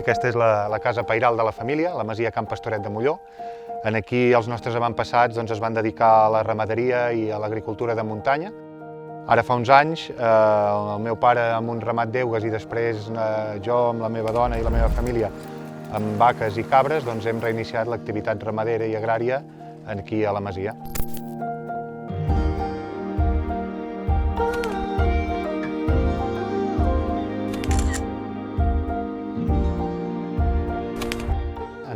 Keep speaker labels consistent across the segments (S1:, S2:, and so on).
S1: Aquesta és la casa pairal de la família, la masia Can Pastoret de Molló. Aquí els nostres avantpassats es van dedicar a la ramaderia i a l'agricultura de muntanya. Ara fa uns anys el meu pare amb un ramat d'eugues i després jo amb la meva dona i la meva família amb vaques i cabres hem reiniciat l'activitat ramadera i agrària aquí a la masia.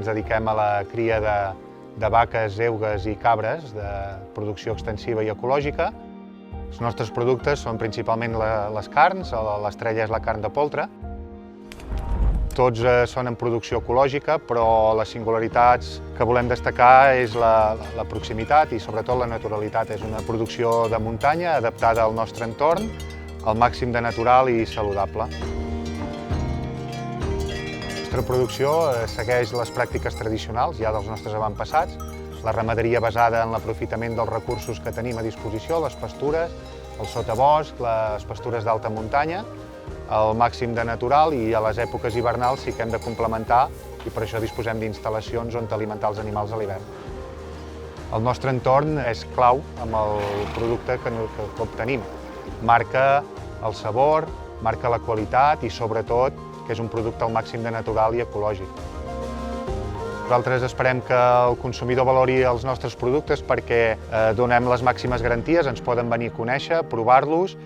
S1: Ens dediquem a la cria de vaques, eugues i cabres de producció extensiva i ecològica. Els nostres productes són principalment les carns, l'estrella és la carn de poltre. Tots són en producció ecològica, però les singularitats que volem destacar és la proximitat i sobretot la naturalitat. És una producció de muntanya adaptada al nostre entorn, al màxim de natural i saludable. La nostra producció segueix les pràctiques tradicionals ja dels nostres avantpassats, la ramaderia basada en l'aprofitament dels recursos que tenim a disposició, les pastures, el sotabosc, les pastures d'alta muntanya, al màxim de natural, i a les èpoques hivernals sí que hem de complementar i per això disposem d'instal·lacions on alimentar els animals a l'hivern. El nostre entorn és clau amb el producte que obtenim. Marca el sabor, marca la qualitat i sobretot que és un producte al màxim de natural i ecològic. Nosaltres esperem que el consumidor valori els nostres productes perquè donem les màximes garanties, ens poden venir a conèixer, provar-los